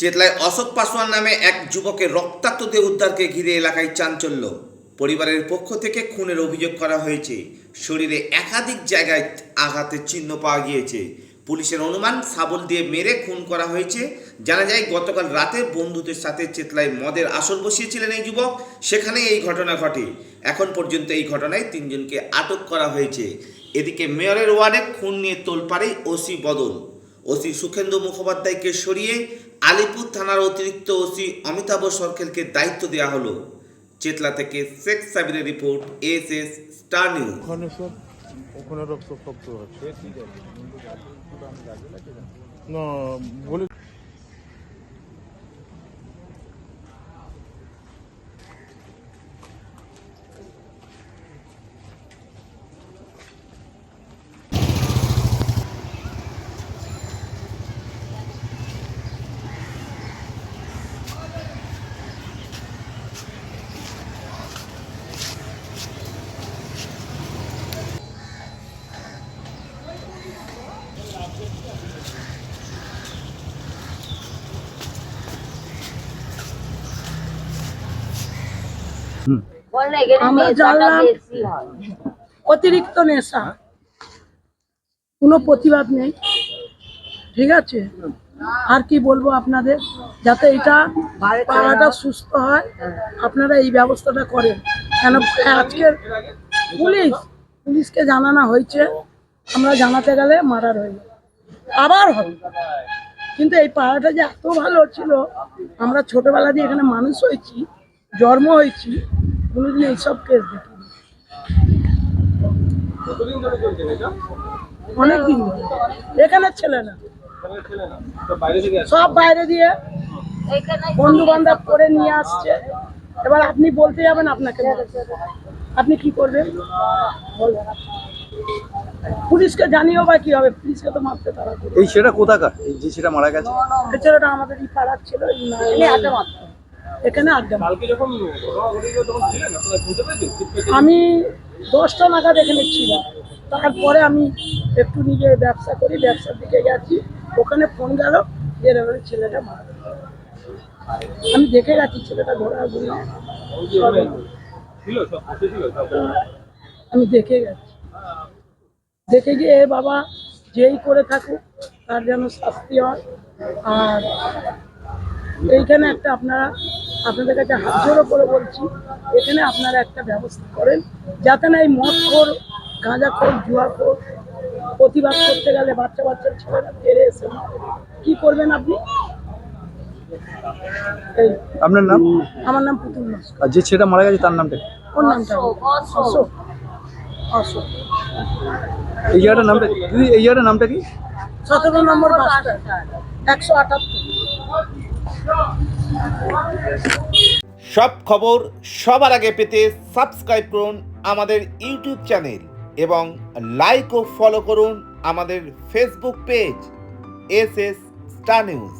চেতলায় অশোক পাসওয়ান নামে এক যুবকের রক্তাক্ত দেহ উদ্ধারকে ঘিরে এলাকায় চাঞ্চল্য। পরিবারের পক্ষ থেকে খুনের অভিযোগ করা হয়েছে। শরীরে একাধিক জায়গায় আঘাতের চিহ্ন পাওয়া গিয়েছে। পুলিশের অনুমান শাবল দিয়ে মেরে খুন করা হয়েছে। জানা যায় গতকাল রাতে বন্ধুদের সাথে চেতলায় মদের আসর বসিয়েছিলেন এই যুবক, সেখানে এই ঘটনা ঘটে। এখন পর্যন্ত এই ঘটনায় 3 জনকে আটক করা হয়েছে। এদিকে মেয়রের ওয়ার্ডে খুন নিয়ে তোলপাড়ে ওসি বদল। ওসি সুখেন্দু মুখোপাধ্যায়কে সরিয়ে আলিপুর থানার অতিরিক্ত ওসি অমিতাভ সরকেলকে দায়িত্ব দেওয়া হলো। চেতলা থেকে শেখ সাবিরের রিপোর্ট, এসএস স্টার নিউজ। ওখানে রক্তপ্রাপ্ত আছে না বলে আমরা জানলাম অতিরিক্ত নেশা, কোনো প্রতিবাদ নেই। ঠিক আছে, আর কি বলবো আপনাদের, যাতে এটা পাড়াটা সুস্থ হয় আপনারা এই ব্যবস্থাটা করেন। কেন আজকের পুলিশকে জানানো হয়েছে, আমরা জানাতে গেলে মার্ডার হয়ে যাবে, আবার হবে। কিন্তু এই পাড়াটা যে এত ভালো ছিল, আমরা ছোটবেলা দিয়ে এখানে মানুষ হয়েছি, জন্ম হয়েছি, কোনোদিন এইসব কেস দেখিনি। অনেকদিন ধরে এখানে ছেলে না, সব বাইরে দিয়ে বন্ধু বান্ধব করে নিয়ে আসছে। এবার আপনি বলতে যাবেন, আপনাকে আপনি কি করবেন? পুলিশকে জানিয়েও বা কি হবে? পুলিশকে তো মারতে তারা। এই ছেলেটা কোথাকার? এই যে ছেলেটা মারা গেছে, এই ছেলেটা আমাদের এই পাড়ার ছিল, এখানে আড্ডা। আমি 10টা নাগাদ এখানে ছিলাম, তারপরে আমি একটু নিজে ব্যবসা করি, ব্যবসার দিকে গেছি, ওখানে ফোন গেল যে ছেলেটা মারা গেছে। আমি দেখে গেছি ছেলেটা ঘোরাঘুরি, আমি দেখে গেছি। দেখে গিয়ে বাবা যেই করে থাকুক তার যেন শাস্তি হয়। আর এইখানে একটা আপনাদের কাছে হাত জোড়ো করে বলছি, এখানে আপনারা একটা ব্যবস্থা করেন যাতে না এই মদখোর, গাঁজাখোর, জুয়াখোর প্রতিবাদ করতে গেলে বাচ্চা ছেলেরা ফেরে এসে কি করবেন আপনি? আপনার নাম? আমার নাম পুতুল নস্কর। আর যে ছেলেটা মারা গেছে তার নামটা? ওর নামটা অশোক। অশোক। এই জায়গাটার নামটা দিদি, এই জায়গাটার নামটা কি? 17 নম্বর বাসটা, 178। সব খবর সবার আগে পেতে সাবস্ক্রাইব করুন আমাদের ইউটিউব চ্যানেল এবং লাইক ও ফলো করুন আমাদের Facebook page, SS Star news.